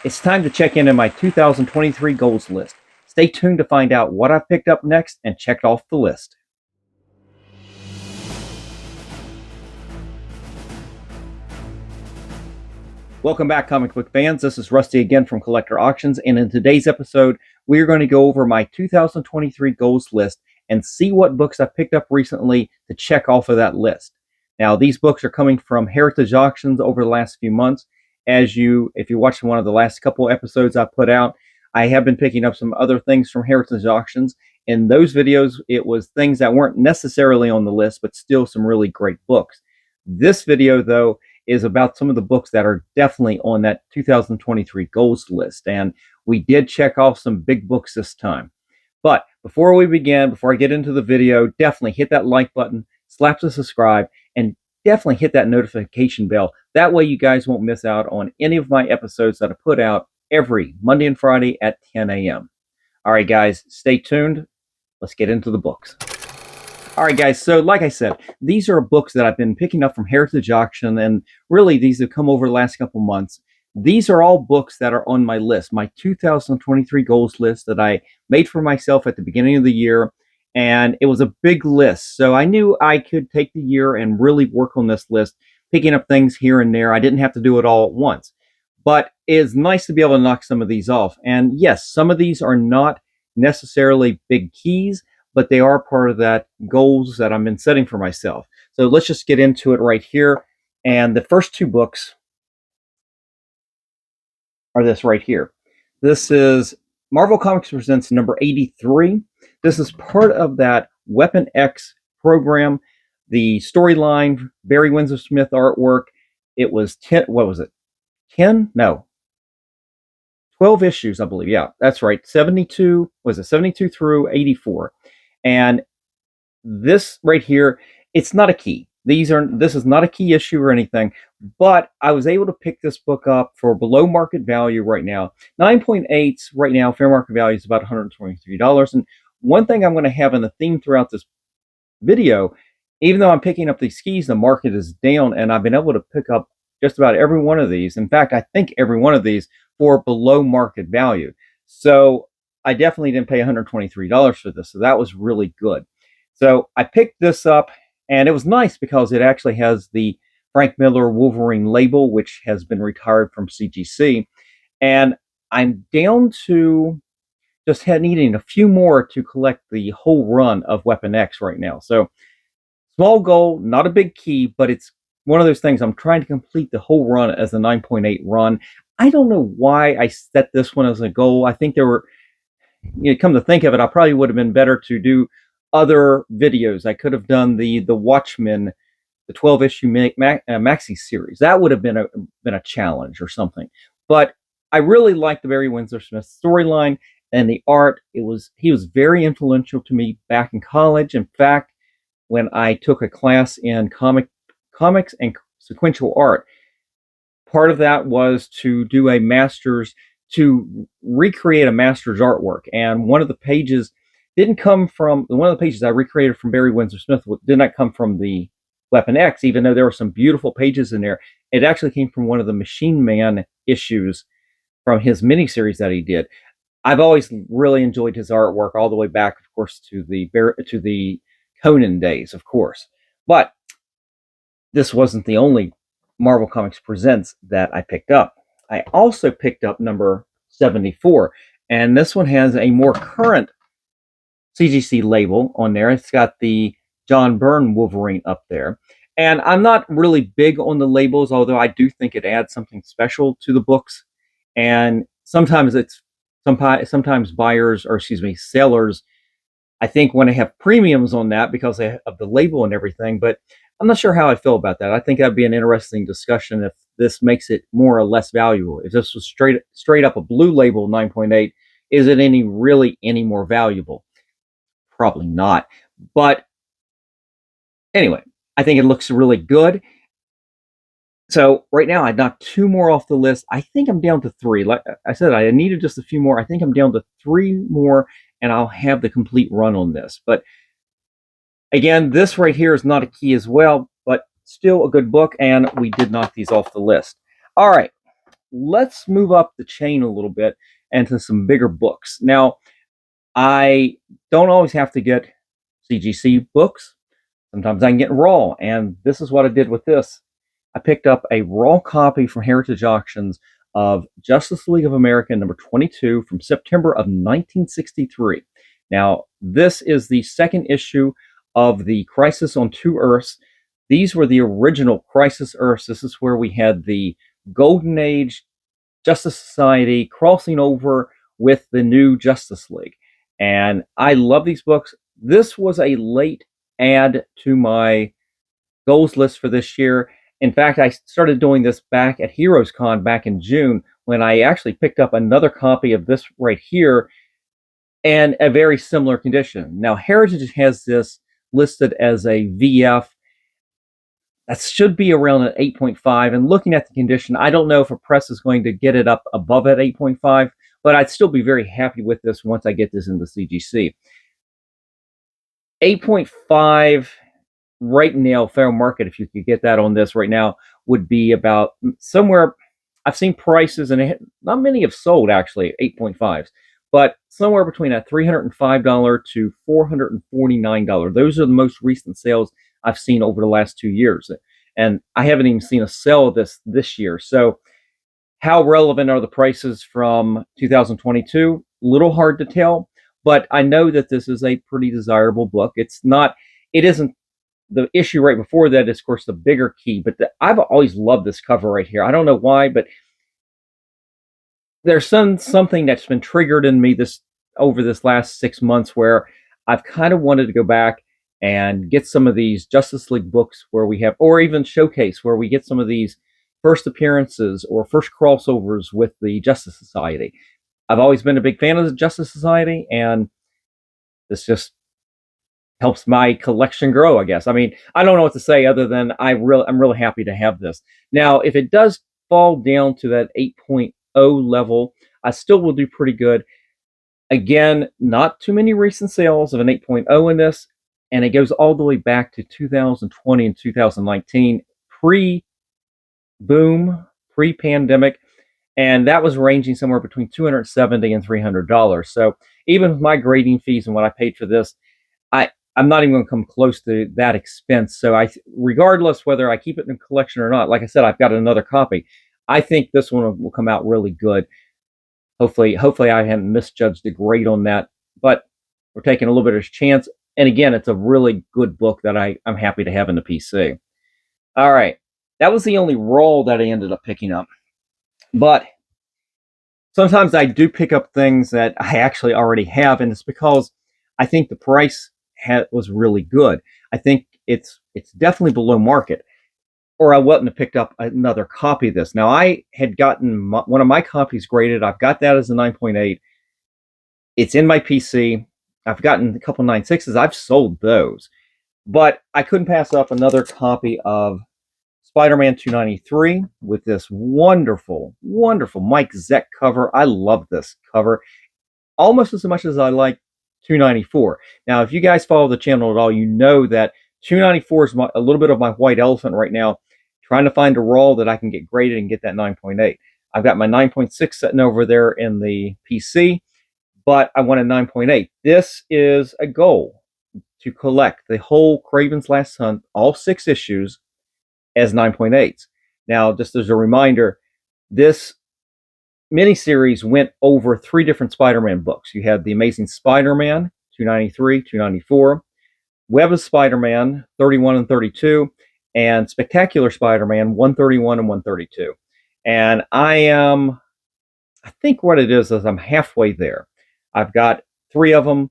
It's time to check in on my 2023 goals list. Stay tuned to find out what I've picked up next and checked off the list. Welcome back, comic book fans. This is Rusty again from Collector Auctions, and in today's episode, we're going to go over my 2023 goals list and see what books I've picked up recently to check off of that list. Now, these books are coming from Heritage Auctions over the last few months. If you're watching one of the last couple episodes I put out, I have been picking up some other things from Heritage Auctions. In those videos, it was things that weren't necessarily on the list, but still some really great books. This video, though, is about some of the books that are definitely on that 2023 goals list. And we did check off some big books this time. But before we begin, before I get into the video, definitely hit that like button, slap the subscribe, and definitely hit that notification bell. That way you guys won't miss out on any of my episodes that I put out every Monday and Friday at 10 a.m. All right, guys, stay tuned. Let's get into the books. All right, guys, so like I said, these are books that I've been picking up from Heritage Auction, and really these have come over the last couple months. These are all books that are on my list, my 2023 goals list that I made for myself at the beginning of the year, and it was a big list. So I knew I could take the year and really work on this list, picking up things here and there. I didn't have to do it all at once, but it's nice to be able to knock some of these off. And yes, some of these are not necessarily big keys, but they are part of that goals that I've been setting for myself. So let's just get into it right here. And the first two books are this right here. This is Marvel Comics Presents number 83. This is part of that Weapon X program. The storyline, Barry Windsor Smith artwork. It was 10, what was it? 10? No. 12 issues, I believe. Yeah, that's right. 72, was it 72 through 84? And this right here, it's not a key. This is not a key issue or anything, but I was able to pick this book up for below market value right now. 9.8 right now, fair market value is about $123. And one thing I'm going to have in the theme throughout this video, even though I'm picking up these keys, the market is down, and I've been able to pick up just about every one of these. In fact, I think every one of these for below market value. So I definitely didn't pay $123 for this, so that was really good. So I picked this up, and it was nice because it actually has the Frank Miller Wolverine label, which has been retired from CGC. And I'm down to just needing a few more to collect the whole run of Weapon X right now. So small goal, not a big key, but it's one of those things I'm trying to complete the whole run as a 9.8 run. I don't know why I set this one as a goal. I think there were, come to think of it, I probably would have been better to do other videos. I could have done the Watchmen, the 12-issue maxi series. That would have been a challenge or something. But I really liked the Barry Windsor Smith storyline and the art. He was very influential to me back in college. In fact, when I took a class in comics and sequential art, part of that was to do a master's, to recreate a master's artwork. And one of the pages I recreated from Barry Windsor Smith did not come from the Weapon X, even though there were some beautiful pages in there. It actually came from one of the Machine Man issues from his miniseries that he did. I've always really enjoyed his artwork, all the way back, of course, to the Conan days, of course. But this wasn't the only Marvel Comics Presents that I picked up. I also picked up number 74, and this one has a more current CGC label on there. It's got the John Byrne Wolverine up there. And I'm not really big on the labels, although I do think it adds something special to the books. And sometimes buyers, or excuse me, sellers, I think, want to have premiums on that because of the label and everything. But I'm not sure how I feel about that. I think that'd be an interesting discussion if this makes it more or less valuable. If this was straight up a blue label 9.8, is it really any more valuable? Probably not. But anyway, I think it looks really good. So right now I knocked two more off the list. I think I'm down to three. Like I said, I needed just a few more. I think I'm down to three more, and I'll have the complete run on this. But again, this right here is not a key as well, but still a good book, and we did knock these off the list. All right, let's move up the chain a little bit and to some bigger books. Now, I don't always have to get CGC books. Sometimes I can get raw, and this is what I did with this. I picked up a raw copy from Heritage Auctions of Justice League of America number 22 from September of 1963. Now, this is the second issue of the Crisis on Two Earths. These were the original Crisis Earths. This is where we had the Golden Age Justice Society crossing over with the new Justice League. And I love these books. This was a late add to my goals list for this year. In fact, I started doing this back at Heroes Con back in June when I actually picked up another copy of this right here and a very similar condition. Now, Heritage has this listed as a VF. That should be around an 8.5. And looking at the condition, I don't know if a press is going to get it up above at 8.5, but I'd still be very happy with this once I get this into CGC. 8.5 right now, fair market, if you could get that on this right now, would be about somewhere. I've seen prices, and not many have sold actually 8.5s, but somewhere between a $305 to $449. Those are the most recent sales I've seen over the last 2 years, and I haven't even seen a sale of this year. So, how relevant are the prices from 2022? Little hard to tell, but I know that this is a pretty desirable book. It's not. It isn't. The issue right before that is, of course, the bigger key. But I've always loved this cover right here. I don't know why, but there's something that's been triggered in me over this last 6 months where I've kind of wanted to go back and get some of these Justice League books where we have, or even Showcase, where we get some of these first appearances or first crossovers with the Justice Society. I've always been a big fan of the Justice Society, and this just helps my collection grow, I guess. I mean, I don't know what to say other than I'm really happy to have this. Now, if it does fall down to that 8.0 level, I still will do pretty good. Again, not too many recent sales of an 8.0 in this, and it goes all the way back to 2020 and 2019, pre-boom, pre-pandemic, and that was ranging somewhere between $270 and $300. So even with my grading fees and what I paid for this, I'm not even going to come close to that expense. So regardless whether I keep it in a collection or not, like I said, I've got another copy. I think this one will come out really good. Hopefully I haven't misjudged the grade on that, but we're taking a little bit of a chance. And again, it's a really good book that I'm happy to have in the PC. All right. That was the only roll that I ended up picking up. But sometimes I do pick up things that I actually already have, and it's because I think the price was really good. I think it's definitely below market, or I wouldn't have picked up another copy of this. Now, I had gotten one of my copies graded. I've got that as a 9.8. It's in my PC. I've gotten a couple 9.6s. I've sold those, but I couldn't pass up another copy of Spider-Man 293 with this wonderful, wonderful Mike Zeck cover. I love this cover almost as much as I like 294. Now, if you guys follow the channel at all, you know that 294 is a little bit of my white elephant right now, trying to find a roll that I can get graded and get that 9.8. I've got my 9.6 sitting over there in the PC, but I want a 9.8. This is a goal to collect the whole Kraven's Last Hunt, all 6 issues, as 9.8s. Now, just as a reminder, this miniseries went over 3 different Spider-Man books. You had The Amazing Spider-Man, 293, 294, Web of Spider-Man, 31 and 32, and Spectacular Spider-Man, 131 and 132. And I think what it is I'm halfway there. I've got 3 of them.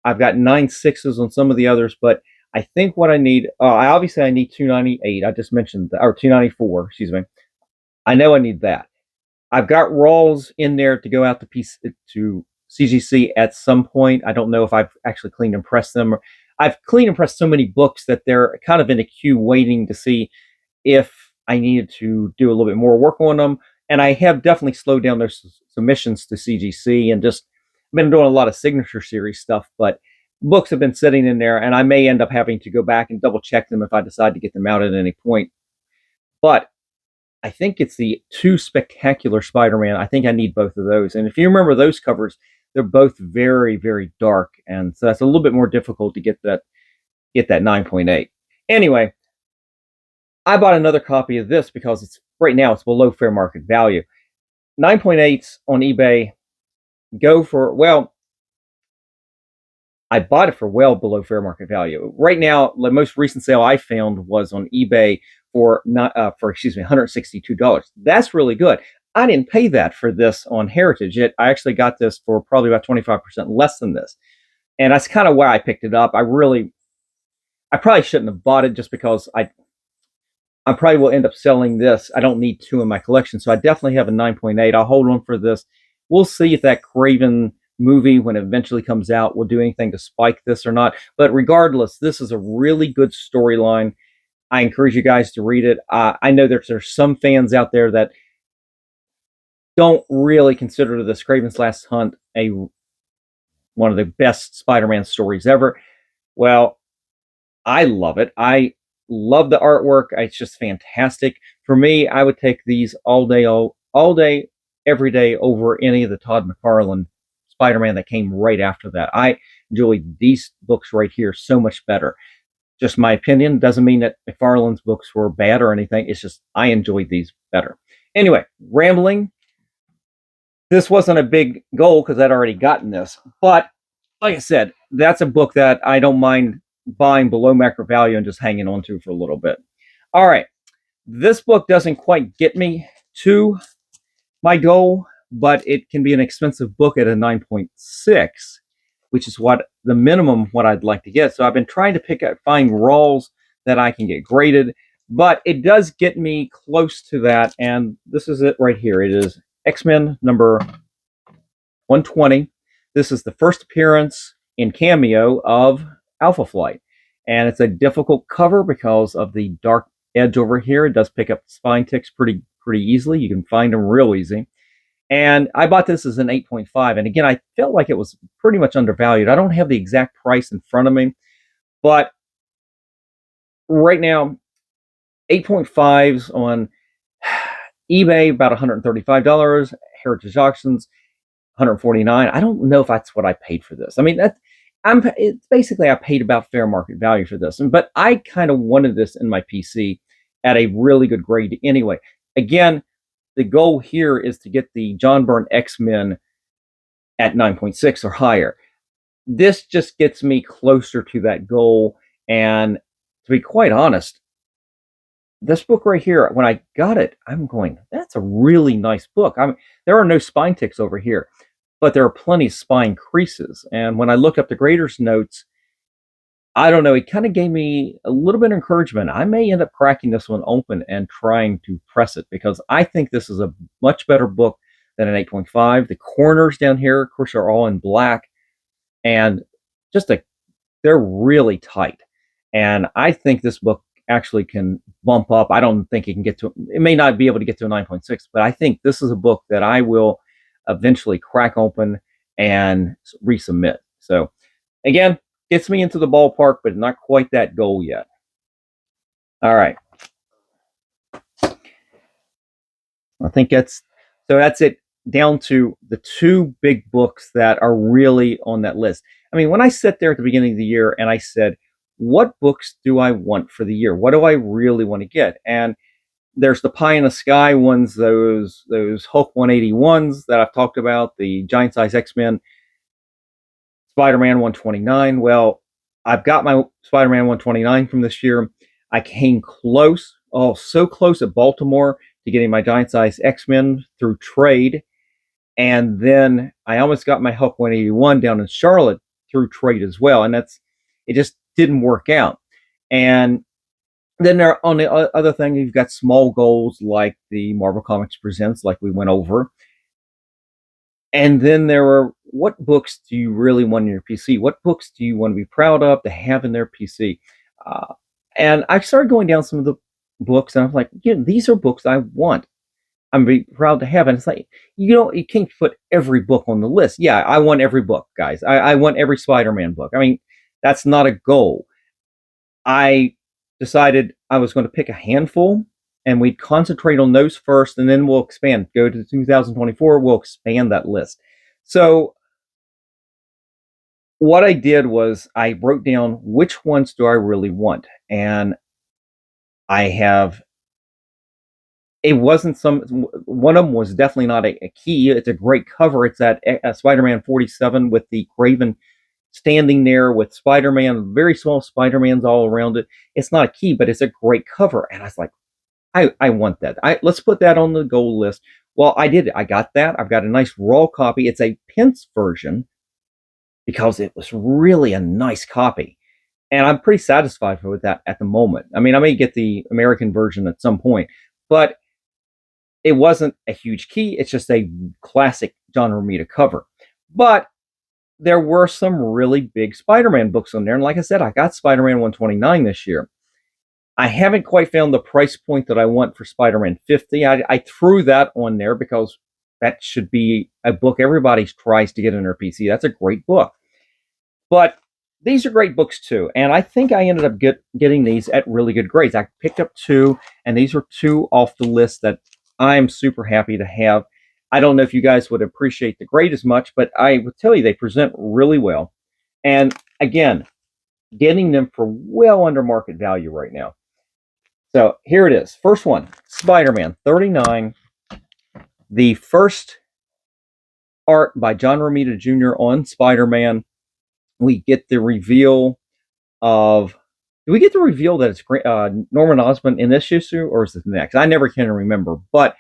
I've got 9.6s on some of the others, but I think what I need, I need 298. I just mentioned that, or 294, excuse me. I know I need that. I've got rolls in there to go out to CGC at some point. I don't know if I've actually cleaned and pressed them. I've cleaned and pressed so many books that they're kind of in a queue waiting to see if I needed to do a little bit more work on them. And I have definitely slowed down their submissions to CGC and just been doing a lot of signature series stuff, but books have been sitting in there, and I may end up having to go back and double check them if I decide to get them out at any point. But I think it's the Two Spectacular Spider-Man. I think I need both of those. And if you remember those covers, they're both very, very dark, and so that's a little bit more difficult to get that 9.8. Anyway, I bought another copy of this because it's right now it's below fair market value. 9.8s on eBay go for, well, I bought it for well below fair market value. Right now, the most recent sale I found was on eBay for $162. That's really good. I didn't pay that for this on Heritage. I actually got this for probably about 25% less than this. And that's kind of why I picked it up. I probably shouldn't have bought it just because I probably will end up selling this. I don't need two in my collection, so I definitely have a 9.8. I'll hold on for this. We'll see if that Craven movie, when it eventually comes out, will do anything to spike this or not. But regardless, this is a really good storyline. I encourage you guys to read it. I know there's some fans out there that don't really consider this Craven's Last Hunt one of the best Spider-Man stories ever. Well, I love it. I love the artwork. It's just fantastic. For me, I would take these all day, every day over any of the Todd McFarlane Spider-Man that came right after that. I enjoyed these books right here so much better. Just my opinion. Doesn't mean that McFarlane's books were bad or anything. It's just I enjoyed these better. Anyway, rambling. This wasn't a big goal because I'd already gotten this. But like I said, that's a book that I don't mind buying below market value and just hanging on to for a little bit. All right. This book doesn't quite get me to my goal, but it can be an expensive book at a 9.6, which is what the minimum what I'd like to get. So I've been trying to find raws that I can get graded, but it does get me close to that. And this is it right here. It is X-Men number 120. This is the first appearance in cameo of Alpha Flight. And it's a difficult cover because of the dark edge over here. It does pick up spine ticks pretty easily. You can find them real easy. And I bought this as an 8.5. And again, I felt like it was pretty much undervalued. I don't have the exact price in front of me, but right now, 8.5s on eBay, about $135. Heritage Auctions, $149. I don't know if that's what I paid for this. I mean, it's basically I paid about fair market value for this, but I kind of wanted this in my PC at a really good grade anyway. Again, the goal here is to get the John Byrne X-Men at 9.6 or higher. This just gets me closer to that goal, and to be quite honest, this book right here, when I got it, I'm going, that's a really nice book. There are no spine ticks over here, but there are plenty of spine creases. And when I looked up the grader's notes, I don't know, it kind of gave me a little bit of encouragement. I may end up cracking this one open and trying to press it because I think this is a much better book than an 8.5. The corners down here, of course, are all in black, and they're really tight. And I think this book actually can bump up. I don't think it may not be able to get to a 9.6, but I think this is a book that I will eventually crack open and resubmit. So again, gets me into the ballpark, but not quite that goal yet. All right. I think that's it, down to the two big books that are really on that list. I mean, when I sat there at the beginning of the year and I said, what books do I want for the year? What do I really want to get? And there's the pie in the sky ones, those Hulk 181s that I've talked about, the Giant Size X-Men, Spider-Man 129. Well, I've got my Spider-Man 129 from this year. I came close, so close at Baltimore to getting my Giant Size X-Men through trade. And then I almost got my Hulk 181 down in Charlotte through trade as well. And it just didn't work out. And then on the other thing, you've got small goals like the Marvel Comics Presents, like we went over. And then there were, what books do you really want in your PC? What books do you want to be proud of to have in their PC? And I started going down some of the books, and I was like, these are books I want. I'm very proud to have. And it's like, you can't put every book on the list. Yeah, I want every book, guys. I want every Spider-Man book. I mean, that's not a goal. I decided I was going to pick a handful and we'd concentrate on those first, and then we'll expand. Go to 2024, we'll expand that list. So what I did was I wrote down which ones do I really want, and I have. It wasn't some. One of them was definitely not a key. It's a great cover. It's that Spider-Man 47 with the Craven standing there with Spider-Man, very small Spider-Mans all around it. It's not a key, but it's a great cover. And I was like, I want that. Let's put that on the goal list. Well, I did it. I got that. I've got a nice raw copy. It's a Pence version because it was really a nice copy. And I'm pretty satisfied with that at the moment. I mean, I may get the American version at some point, but it wasn't a huge key. It's just a classic John Romita cover. But there were some really big Spider-Man books on there. And like I said, I got Spider-Man 129 this year. I haven't quite found the price point that I want for Spider-Man 50. I threw that on there because that should be a book everybody tries to get in their PC. That's a great book. But these are great books too. And I think I ended up getting these at really good grades. I picked up 2, and these were 2 off the list that I'm super happy to have. I don't know if you guys would appreciate the grade as much, but I would tell you they present really well. And again, getting them for well under market value right now. So here it is. First one, Spider-Man 39. The first art by John Romita Jr. on Spider-Man. We get the reveal of... Do we get the reveal that it's Norman Osborn in this issue, or is it the next? I never can remember. But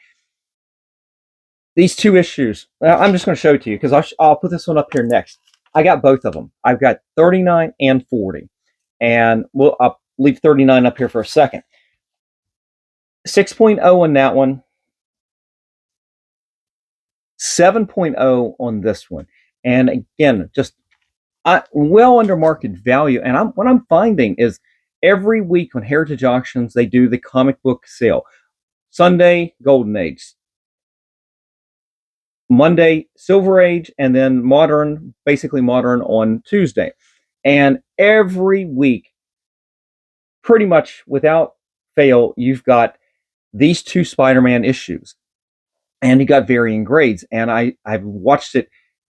these 2 issues, I'm just going to show it to you because I'll put this one up here next. I got both of them. I've got 39 and 40. And I'll leave 39 up here for a second. 6.0 on that one. 7.0 on this one. And again, just well under market value. And what I'm finding is every week on Heritage Auctions, they do the comic book sale. Sunday, Golden Age. Monday, Silver Age, and then Modern, basically Modern on Tuesday. And every week, pretty much without fail, you've got these 2 Spider-Man issues. And you got varying grades. And I've watched it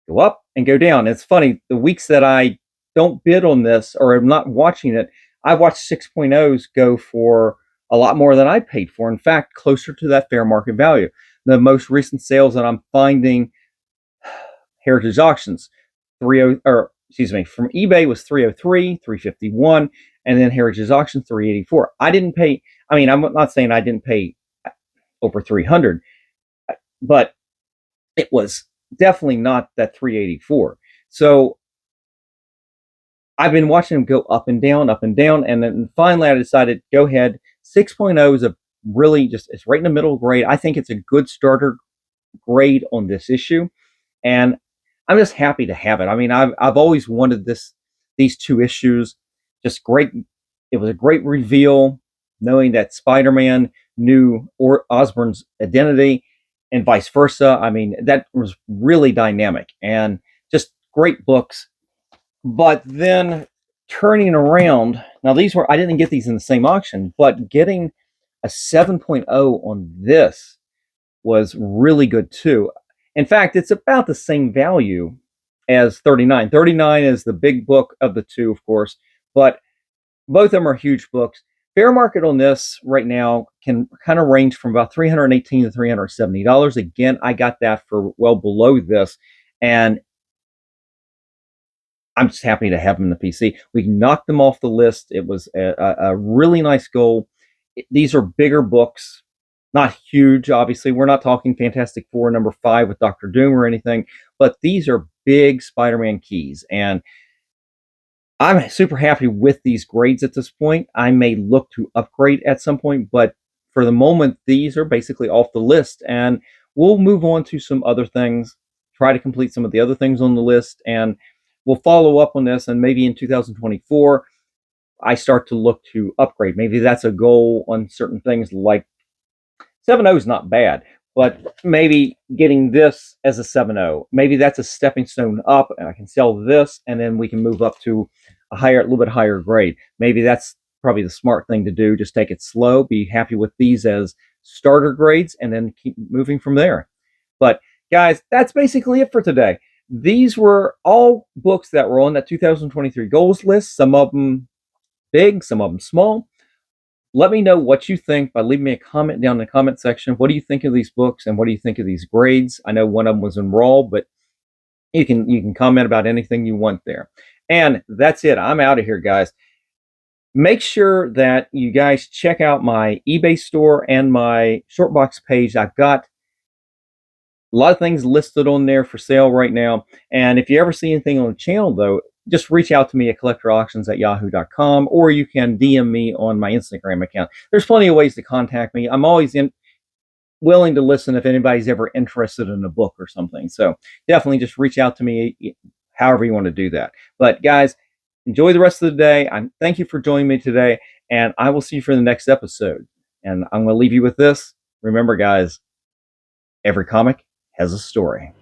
go up and go down. It's funny, the weeks that I don't bid on this or I'm not watching it, I watched 6.0s go for a lot more than I paid for. In fact, closer to that fair market value. The most recent sales that I'm finding, Heritage Auctions, from eBay was 303, 351, and then Heritage Auctions 384. I didn't pay. I mean, I'm not saying I didn't pay over 300, but it was definitely not that 384. So I've been watching them go up and down, and then finally I decided, go ahead. 6.0 is a really it's right in the middle grade. I think it's a good starter grade on this issue, and I'm just happy to have it. I mean, I've always wanted these 2 issues. Just great. It was a great reveal, knowing that Spider-Man knew Osborn's identity, and vice versa. I mean, that was really dynamic and just great books. But then turning around, now I didn't get these in the same auction, but getting a 7.0 on this was really good too. In fact, it's about the same value as 39. 39 is the big book of the 2, of course, but both of them are huge books. Fair market on this right now can kind of range from about $318 to $370. Again, I got that for well below this, and I'm just happy to have them in the PC. We knocked them off the list. It was a really nice goal. These are bigger books, not huge, obviously. We're not talking Fantastic Four #5 with Dr. Doom or anything, but these are big Spider-Man keys, and I'm super happy with these grades at this point. I may look to upgrade at some point, but for the moment, these are basically off the list, and we'll move on to some other things, try to complete some of the other things on the list, and we'll follow up on this, and maybe in 2024, I start to look to upgrade. Maybe that's a goal on certain things, like 7.0 is not bad, but maybe getting this as a 7.0, maybe that's a stepping stone up, and I can sell this, and then we can move up to a little bit higher grade. Maybe that's probably the smart thing to do. Just take it slow. Be happy with these as starter grades and then keep moving from there. But guys, that's basically it for today. These were all books that were on that 2023 goals list. Some of them big, some of them small. Let me know what you think by leaving me a comment down in the comment section. What do you think of these books and what do you think of these grades? I know one of them was in raw, but you can comment about anything you want there. And that's it. I'm out of here, guys. Make sure that you guys check out my eBay store and my Shortbox page. I've got a lot of things listed on there for sale right now. And if you ever see anything on the channel, though, just reach out to me at collectorauctions@yahoo.com, or you can DM me on my Instagram account. There's plenty of ways to contact me. I'm always willing to listen if anybody's ever interested in a book or something. So definitely just reach out to me however you want to do that. But guys, enjoy the rest of the day. Thank you for joining me today, and I will see you for the next episode. And I'm going to leave you with this. Remember, guys, every comic has a story.